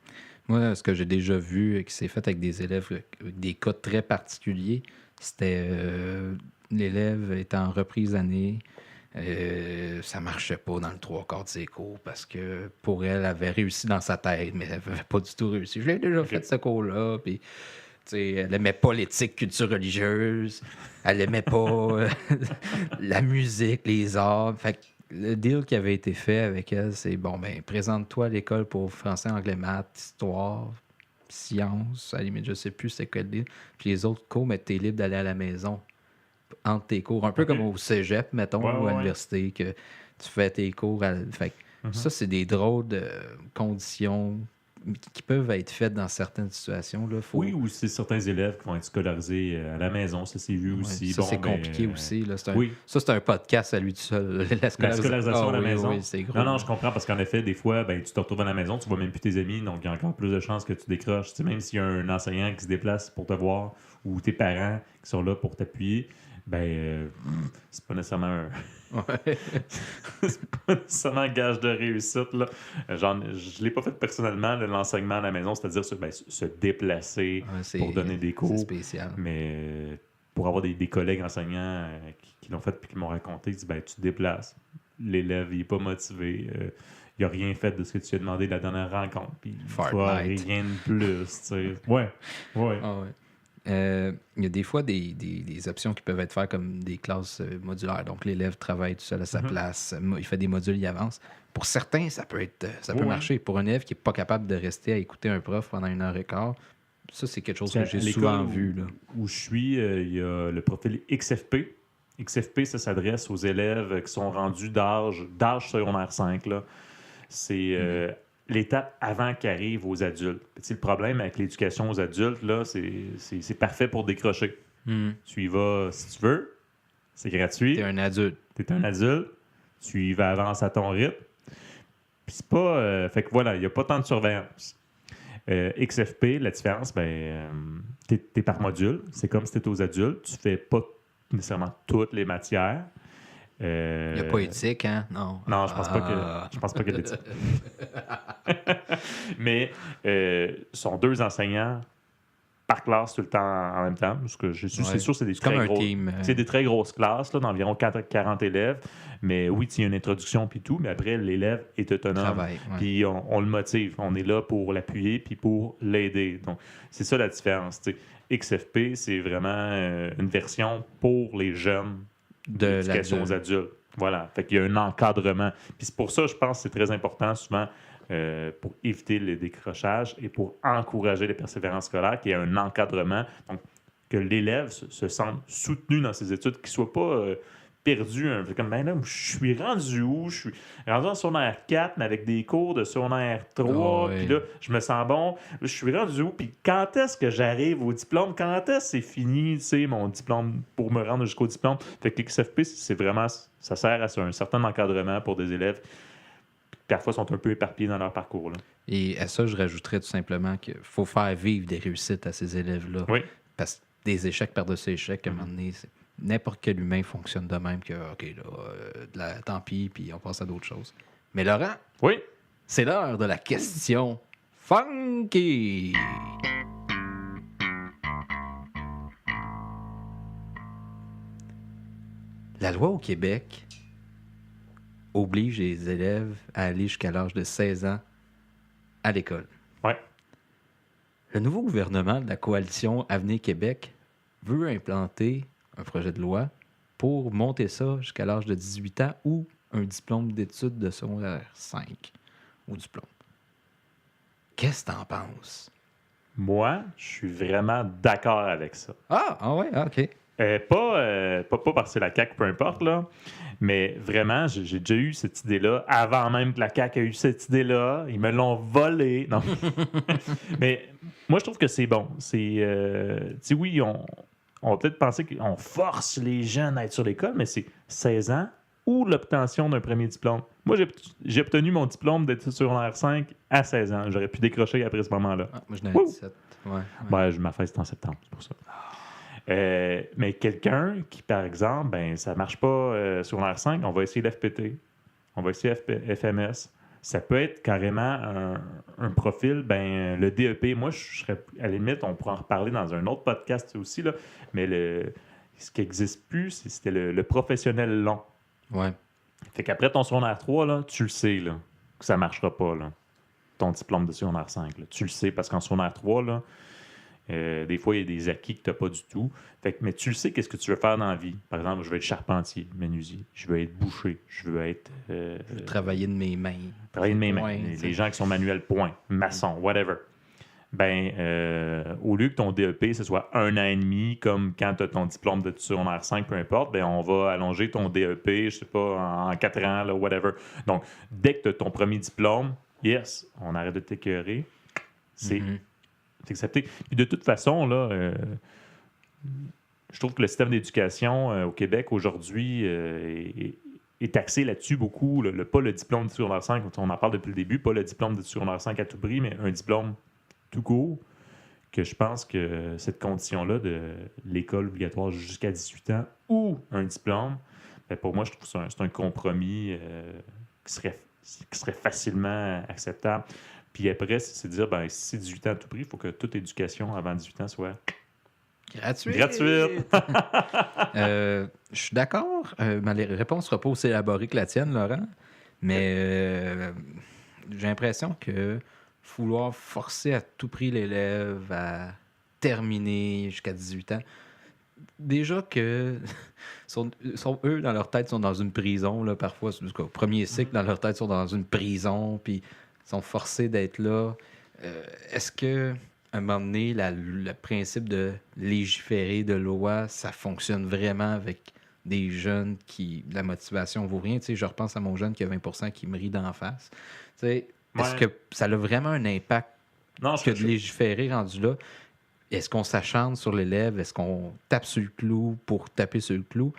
Moi, ce que j'ai déjà vu qui s'est fait avec des élèves avec des cas très particuliers, c'était l'élève était en reprise d'année. Ça marchait pas dans le trois quarts de ses cours parce que pour elle, elle avait réussi dans sa tête, mais elle n'avait pas du tout réussi. Je l'ai déjà fait ce cours-là, puis tu sais, elle aimait pas l'éthique, culture religieuse, elle aimait pas la musique, les arts. Fait que le deal qui avait été fait avec elle, c'est bon, ben présente-toi à l'école pour français, anglais, maths, histoire, sciences, à la limite, je sais plus c'est quoi le deal. Puis les autres cours, mais t'es libre d'aller à la maison entre tes cours. Un peu OK. comme au cégep, mettons, ou à l'université, que tu fais tes cours. Fait que ça, c'est des drôles de conditions qui peuvent être faites dans certaines situations. Là. Oui, ou c'est certains élèves qui vont être scolarisés à la maison, ça c'est vu Ouais, aussi. ça, Bon, c'est ben, compliqué aussi. Là. Oui. Ça, c'est un podcast à lui tout seul. La scolarisation à la oui, maison. Oui, c'est gros. Non, je comprends parce qu'en effet, des fois, ben, tu te retrouves à la maison, tu vois même plus tes amis, donc il y a encore plus de chances que tu décroches. Tu sais, même s'il y a un enseignant qui se déplace pour te voir ou tes parents qui sont là pour t'appuyer, ben, c'est pas nécessairement Ouais. c'est pas nécessairement un gage de réussite. Là. Je l'ai pas fait personnellement, l'enseignement à la maison, c'est-à-dire se déplacer Ouais, pour donner des c'est cours. spécial. Mais pour avoir des collègues enseignants qui l'ont fait et qui m'ont raconté, ils disent, ben, tu te déplaces. L'élève, il n'est pas motivé. Il n'a rien fait de ce que tu lui as demandé de la dernière rencontre. Puis il ne fera rien de plus. Tu sais. Ouais. Ah ouais. Il y a des fois des options qui peuvent être faites comme des classes modulaires. Donc, l'élève travaille tout seul à sa place. Il fait des modules, il avance. Pour certains, ça peut marcher. Pour un élève qui n'est pas capable de rester à écouter un prof pendant 1 heure et quart, ça, c'est quelque chose que j'ai souvent vu. Là. Où je suis, il y a le profil XFP. XFP, ça s'adresse aux élèves qui sont rendus d'âge secondaire 5. Là. C'est l'étape avant qu'arrivent aux adultes. Le problème avec l'éducation aux adultes, là, c'est parfait pour décrocher. Tu y vas si tu veux. C'est gratuit. T'es un adulte. T'es un adulte. Tu y vas avancer à ton rythme. Puis c'est pas... fait que voilà, il n'y a pas tant de surveillance. XFP, la différence, t'es par module. C'est comme si t'étais aux adultes. Tu fais pas nécessairement toutes les matières. Il n'y a pas éthique, hein? Non. Non, je pense pas qu'il y a d'éthique. Mais sont 2 enseignants par classe tout le temps en même temps. Parce que c'est sûr, c'est des c'est des très grosses classes, là, d'environ 40 élèves. Mais oui, il y a une introduction puis tout, mais après, l'élève est autonome. Puis on le motive. On est là pour l'appuyer puis pour l'aider. Donc, c'est ça la différence. T'sais. XFP, c'est vraiment une version pour les jeunes de l'éducation aux adultes. Voilà. Fait qu'il y a un encadrement. Puis c'est pour ça, je pense que c'est très important souvent pour éviter le décrochage et pour encourager les persévérances scolaires, qu'il y ait un encadrement. Donc, que l'élève se sente soutenu dans ses études, qu'il ne soit pas perdu. Comme, ben là, je suis rendu où? Je suis rendu en secondaire 4, mais avec des cours de secondaire 3. Puis là, je me sens bon. Je suis rendu où? Puis quand est-ce que j'arrive au diplôme? Quand est-ce que c'est fini, tu sais, mon diplôme, pour me rendre jusqu'au diplôme? Fait que l'XFP, c'est vraiment... Ça sert à un certain encadrement pour des élèves qui parfois sont un peu éparpillés dans leur parcours. Là. Et à ça, je rajouterais tout simplement qu'il faut faire vivre des réussites à ces élèves-là. Oui. Parce que des échecs par-dessus échecs, à un moment donné, n'importe quel humain fonctionne de même que, OK, là, tant pis, puis on passe à d'autres choses. Mais Laurent, oui, c'est l'heure de la question funky. La loi au Québec oblige les élèves à aller jusqu'à l'âge de 16 ans à l'école. Oui. Le nouveau gouvernement de la coalition Avenir Québec veut implanter un projet de loi pour monter ça jusqu'à l'âge de 18 ans ou un diplôme d'études de secondaire 5 au diplôme. Qu'est-ce que t'en penses? Moi, je suis vraiment d'accord avec ça. Ah ouais, OK. Pas parce que c'est la CAQ, peu importe, là, mais vraiment, j'ai déjà eu cette idée-là avant même que la CAQ ait eu cette idée-là. Ils me l'ont volée. Non. Mais moi, je trouve que c'est bon. C'est, oui, on va peut-être penser qu'on force les jeunes à être sur l'école, mais c'est 16 ans ou l'obtention d'un premier diplôme. Moi, j'ai obtenu mon diplôme d'études secondaire 5 à 16 ans. J'aurais pu décrocher après ce moment-là. Moi, je n'avais 17. Ouais, ma fête, c'est en septembre, c'est pour ça. Mais quelqu'un qui, par exemple, ça ne marche pas secondaire 5, on va essayer l'FPT, on va essayer FMS. Ça peut être carrément un profil, le DEP. Moi, je serais, à la limite, on pourra en reparler dans un autre podcast aussi, là, mais ce qui n'existe plus, c'était le professionnel long. Ouais. Fait qu'après ton secondaire 3, là, tu le sais là, que ça ne marchera pas, là, ton diplôme de secondaire 5. Là. Tu le sais parce qu'en secondaire 3, là, des fois, il y a des acquis que tu n'as pas du tout. Mais tu le sais, qu'est-ce que tu veux faire dans la vie. Par exemple, je veux être charpentier, menuisier. Je veux être boucher. Je veux être... je veux travailler de mes mains. Travailler de mes mains. Les gens qui sont manuels, point. Maçon, whatever. Au lieu que ton DEP, ce soit 1 an et demi, comme quand tu as ton diplôme de secondaire 5, peu importe, on va allonger ton DEP, je sais pas, en 4 ans, là, whatever. Donc, dès que tu as ton premier diplôme, yes, on arrête de t'écœurer. C'est accepté. Puis de toute façon, là, je trouve que le système d'éducation au Québec aujourd'hui est axé là-dessus beaucoup. Pas le diplôme de secondaire 5, on en parle depuis le début, pas le diplôme de secondaire 5 à tout prix, mais un diplôme tout court, que je pense que cette condition-là de l'école obligatoire jusqu'à 18 ans ou un diplôme, pour moi, je trouve que c'est un compromis qui serait facilement acceptable. Puis après, c'est de dire, si c'est 18 ans à tout prix, il faut que toute éducation avant 18 ans soit gratuite. Je suis d'accord. Ma réponse ne sera pas aussi élaborée que la tienne, Laurent. Mais j'ai l'impression que vouloir forcer à tout prix l'élève à terminer jusqu'à 18 ans, déjà que eux, dans leur tête, sont dans une prison. Là, parfois, au premier cycle, dans leur tête, sont dans une prison, puis sont forcés d'être là. Est-ce que à un moment donné, le principe de légiférer de loi, ça fonctionne vraiment avec des jeunes qui la motivation vaut rien? Tu sais, je repense à mon jeune qui a 20% qui me rit d'en face. Tu sais, est-ce que ça a vraiment un impact de légiférer rendu là? est-ce qu'on s'acharne sur l'élève? Est-ce qu'on tape sur le clou pour taper sur le clou?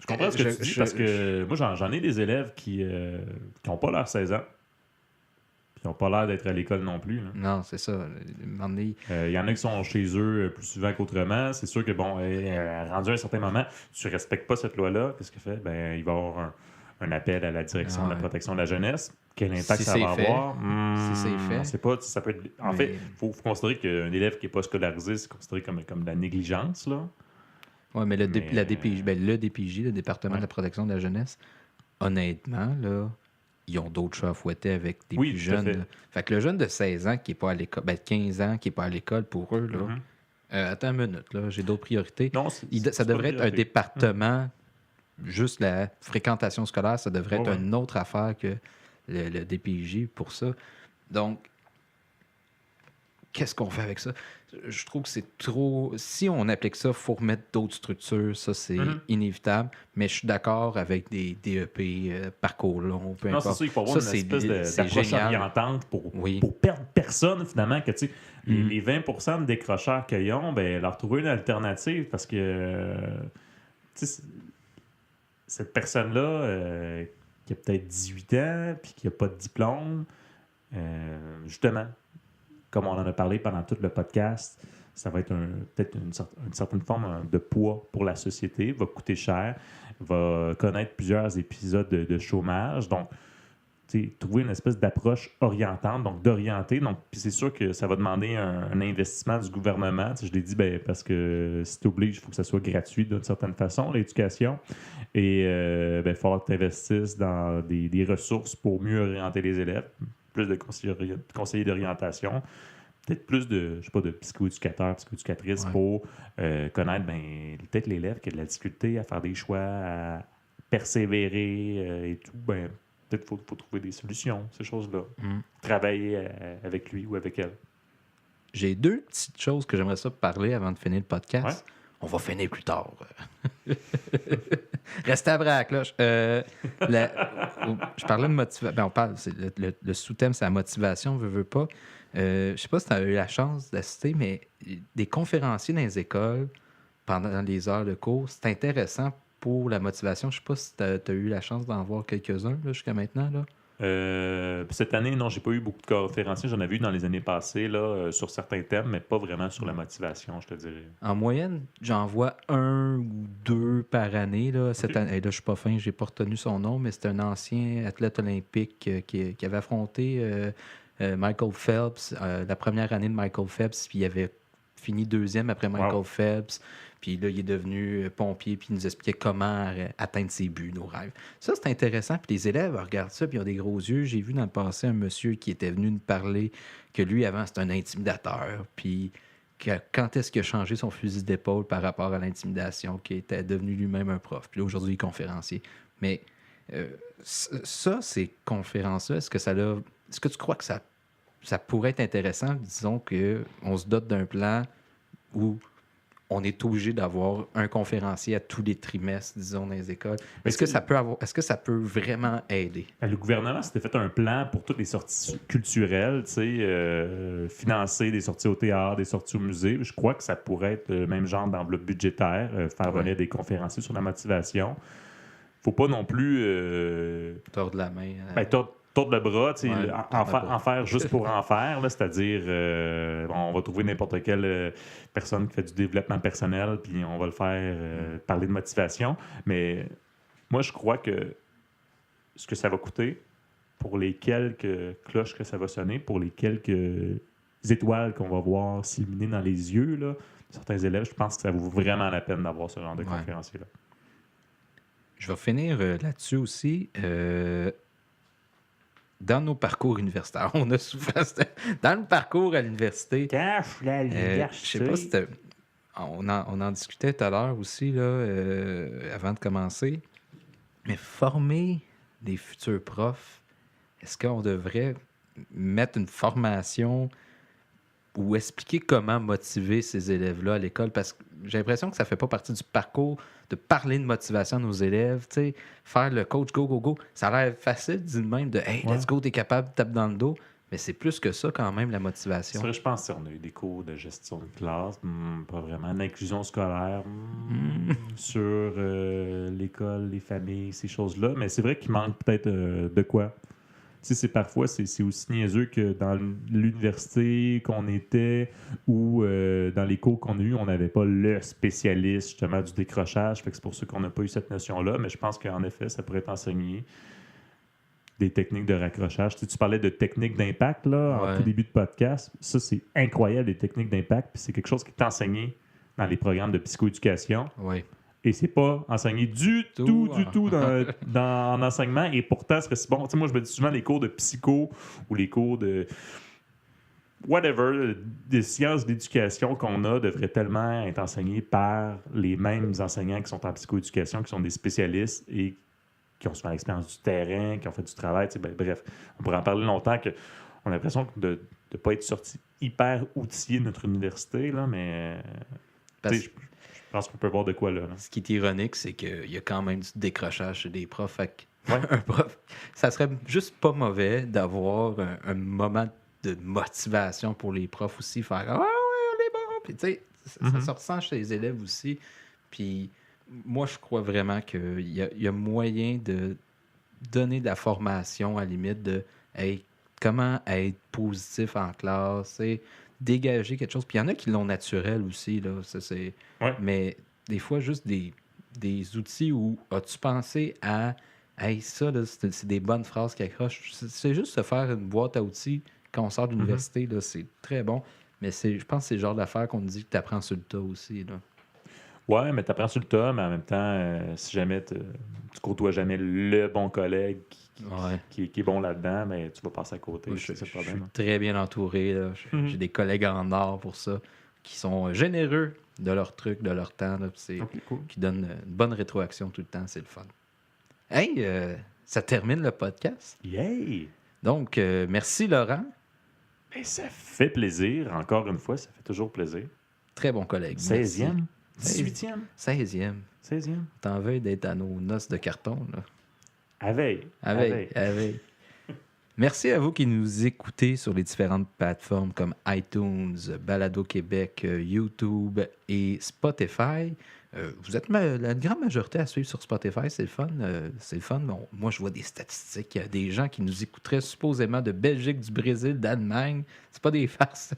Je comprends ce que tu dis parce que moi, j'en ai des élèves qui n'ont pas l'air 16 ans. Puis qui n'ont pas l'air d'être à l'école non plus. Là. Non, c'est ça. Il y en a qui sont chez eux plus souvent qu'autrement. C'est sûr que, bon, rendu à un certain moment, tu ne respectes pas cette loi-là. Qu'est-ce qu'il fait? Ben, il va y avoir un appel à la direction de la protection de la jeunesse. Quel impact ça va avoir? Si c'est fait. C'est pas, ça peut être... En fait, il faut considérer qu'un élève qui n'est pas scolarisé, c'est considéré comme de la négligence, là. Oui, mais la DPJ, le DPJ, le département de la protection de la jeunesse, honnêtement, là, ils ont d'autres chats à fouetter avec des plus jeunes. Fait que le jeune de 16 ans qui n'est pas à l'école, 15 ans qui n'est pas à l'école, pour eux, là, attends une minute, là, j'ai d'autres priorités. Non, ça devrait être un département, juste la fréquentation scolaire, ça devrait être une autre affaire que le DPJ pour ça. Donc, qu'est-ce qu'on fait avec ça? Je trouve que c'est trop... Si on applique ça, il faut remettre d'autres structures. Ça, c'est inévitable. Mais je suis d'accord avec des DEP, parcours long, peu importe. Non, c'est ça, il faut avoir une espèce d'approche orientante pour perdre personne, finalement, que, tu sais, les 20% de décrocheurs qu'ils ont, ben, leur trouver une alternative parce que, tu sais, cette personne-là qui a peut-être 18 ans puis qui n'a pas de diplôme, justement, comme on en a parlé pendant tout le podcast, ça va être peut-être une certaine forme de poids pour la société, va coûter cher, va connaître plusieurs épisodes de chômage. Donc, trouver une espèce d'approche orientante, donc d'orienter. Donc, puis c'est sûr que ça va demander un investissement du gouvernement. Je l'ai dit, parce que si tu obliges, il faut que ça soit gratuit d'une certaine façon, l'éducation. Et il va falloir que tu investisses dans des ressources pour mieux orienter les élèves. Plus de conseillers d'orientation, peut-être plus de psychoéducateurs, psychoéducatrices pour connaître peut-être l'élève qui a de la difficulté à faire des choix, à persévérer et tout. Peut-être qu'il faut trouver des solutions, ces choses-là. Travailler avec lui ou avec elle. J'ai deux petites choses que j'aimerais ça parler avant de finir le podcast. Ouais. On va finir plus tard. Restez à la cloche. Je parlais de motivation. Le sous-thème, c'est la motivation, veux pas. Je sais pas si tu as eu la chance d'assister, mais des conférenciers dans les écoles pendant les heures de cours, c'est intéressant pour la motivation. Je sais pas si tu as eu la chance d'en voir quelques-uns jusqu'à maintenant. Là. Cette année, non, j'ai pas eu beaucoup de conférenciers. J'en avais eu dans les années passées sur certains thèmes, mais pas vraiment sur la motivation, je te dirais. En moyenne, j'en vois 1 ou 2 par année. Là. Cette année, là, je suis pas fin, j'ai pas retenu son nom, mais c'est un ancien athlète olympique qui avait affronté Michael Phelps, la première année de Michael Phelps, puis il avait fini 2e après Michael Phelps. Puis là, il est devenu pompier, puis il nous expliquait comment atteindre ses buts, nos rêves. Ça, c'est intéressant. Puis les élèves regardent ça, puis ils ont des gros yeux. J'ai vu dans le passé un monsieur qui était venu nous parler que lui, avant, c'était un intimidateur. Puis quand est-ce qu'il a changé son fusil d'épaule par rapport à l'intimidation, qui était devenu lui-même un prof. Puis là, aujourd'hui, il est conférencier. Mais ça, ces conférences-là, est-ce que tu crois que ça pourrait être intéressant? Disons qu'on se dote d'un plan où on est obligé d'avoir un conférencier à tous les trimestres, disons, dans les écoles. Est-ce que ça peut vraiment aider? Le gouvernement s'était fait un plan pour toutes les sorties culturelles, financer des sorties au théâtre, des sorties au musée. Je crois que ça pourrait être le même genre d'enveloppe budgétaire, faire venir des conférenciers sur la motivation. Faut pas non plus... tordre la main. Tordre le bras, en faire juste pour en faire, là, c'est-à-dire on va trouver n'importe quelle personne qui fait du développement personnel, puis on va le faire parler de motivation. Mais moi, je crois que ce que ça va coûter pour les quelques cloches que ça va sonner, pour les quelques étoiles qu'on va voir s'illuminer dans les yeux, là, certains élèves, je pense que ça vaut vraiment la peine d'avoir ce genre de conférencier-là. Je vais finir là-dessus aussi. Dans nos parcours universitaires, on a souffert. Dans le parcours à l'université. Cache la je sais pas si on en discutait tout à l'heure aussi, là, avant de commencer. Mais former des futurs profs, est-ce qu'on devrait mettre une formation ou expliquer comment motiver ces élèves-là à l'école? Parce que j'ai l'impression que ça ne fait pas partie du parcours de parler de motivation à nos élèves. Tu sais, faire le coach go, go, go, ça a l'air facile, dit de même, de « Hey, let's go, t'es capable, tape dans le dos ». Mais c'est plus que ça quand même, la C'est motivation. vrai, je pense qu'on a eu des cours de gestion de classe, pas vraiment. L'inclusion scolaire, sur l'école, les familles, ces choses-là. Mais c'est vrai qu'il manque peut-être de quoi. Tu sais, c'est aussi niaiseux que dans l'université qu'on était ou dans les cours qu'on a eus, on n'avait pas le spécialiste justement du décrochage. Fait que c'est pour ça qu'on n'a pas eu cette notion-là. Mais je pense qu'en effet, ça pourrait être enseigné. Des techniques de raccrochage. Tu parlais de techniques d'impact là, en tout début de podcast. Ça, c'est incroyable, les techniques d'impact. Puis c'est quelque chose qui est enseigné dans les programmes de psychoéducation. Oui. Et c'est pas enseigné du tout en enseignement. Et pourtant, ce serait si bon. Tu sais, moi, je me dis souvent les cours de psycho ou les cours de whatever, des sciences d'éducation qu'on a devraient tellement être enseignés par les mêmes enseignants qui sont en psychoéducation, qui sont des spécialistes et qui ont souvent l'expérience du terrain, qui ont fait du travail. Bref, on pourrait en parler longtemps. On a l'impression de ne pas être sorti hyper outillé de notre université, là, mais je pense qu'on peut voir de quoi là. Ce qui est ironique, c'est qu'il y a quand même du décrochage chez des profs. Fait Ouais. un prof, ça serait juste pas mauvais d'avoir un moment de motivation pour les profs aussi, faire « Ah ouais, on est bon! » Puis tu sais, ça se ressent chez les élèves aussi. Puis moi, je crois vraiment qu'il y a moyen de donner de la formation à la limite de hey, comment être positif en classe, dégager quelque chose. Puis il y en a qui l'ont naturel aussi. Là, Ouais. Mais des fois, juste des outils où as-tu pensé à hey, ça, là, c'est des bonnes phrases qui accrochent. C'est juste se faire une boîte à outils quand on sort de l'université. Là, c'est très bon. Mais je pense que c'est le genre d'affaires qu'on dit que tu apprends sur le tas aussi. Là. Ouais, mais tu apprends sur le tas, mais en même temps, si jamais tu côtoies jamais le bon collègue qui est bon là-dedans, mais tu vas passer à côté. Moi, c'est le je problème. suis très bien entouré. Là. J'ai des collègues en or pour ça, qui sont généreux de leur truc, de leur temps, là, Cool. qui donnent une bonne rétroaction tout le temps. C'est le fun. Hey, ça termine le podcast. Yay! Donc, merci Laurent. Ben, ça fait plaisir. Encore une fois, ça fait toujours plaisir. Très bon collègue. 16e? Merci. 18e? 16e. 16e? T'en veuilles d'être à nos noces de carton, là. À veille. À veille. Merci à vous qui nous écoutez sur les différentes plateformes comme iTunes, Balado Québec, YouTube et Spotify. Vous êtes la grande majorité à suivre sur Spotify, c'est le fun. Bon, moi, je vois des statistiques. Il y a des gens qui nous écouteraient supposément de Belgique, du Brésil, d'Allemagne. C'est pas des farces.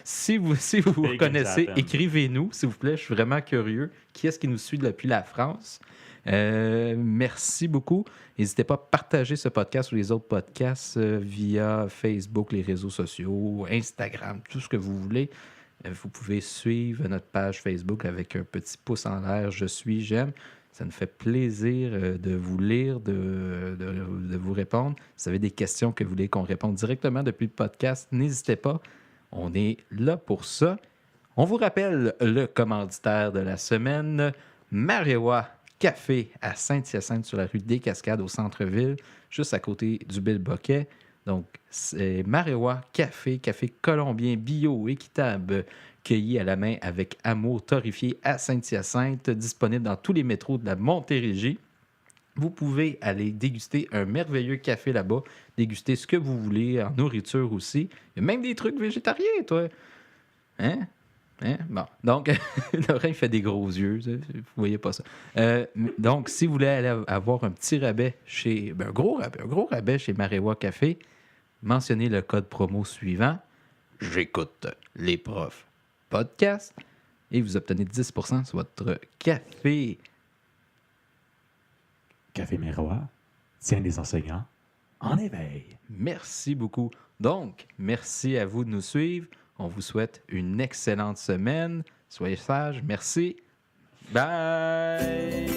Si vous reconnaissez, écrivez-nous, s'il vous plaît. Je suis vraiment curieux. Qui est-ce qui nous suit depuis la France? Merci beaucoup. N'hésitez pas à partager ce podcast ou les autres podcasts via Facebook, les réseaux sociaux, Instagram, tout ce que vous voulez. Vous pouvez suivre notre page Facebook avec un petit pouce en l'air. J'aime. Ça nous fait plaisir de vous lire, de vous répondre. Si vous avez des questions que vous voulez qu'on réponde directement depuis le podcast, n'hésitez pas. On est là pour ça. On vous rappelle le commanditaire de la semaine, Marewa Café à Saint-Hyacinthe sur la rue des Cascades au centre-ville, juste à côté du Bill Boquet. Donc, c'est Marewa Café colombien bio équitable, cueilli à la main avec amour, torréfié à Saint-Hyacinthe, disponible dans tous les métros de la Montérégie. Vous pouvez aller déguster un merveilleux café là-bas, déguster ce que vous voulez en nourriture aussi. Il y a même des trucs végétariens, toi. Hein? Bon, donc, Laurent, il fait des gros yeux. Vous voyez pas ça. Donc, si vous voulez aller avoir un petit rabais un gros rabais chez Marewa Café, mentionnez le code promo suivant. J'écoute les profs podcast et vous obtenez 10% sur votre café. Café Miroir tient les enseignants en éveil. Merci beaucoup. Donc, merci à vous de nous suivre. On vous souhaite une excellente semaine. Soyez sages. Merci. Bye!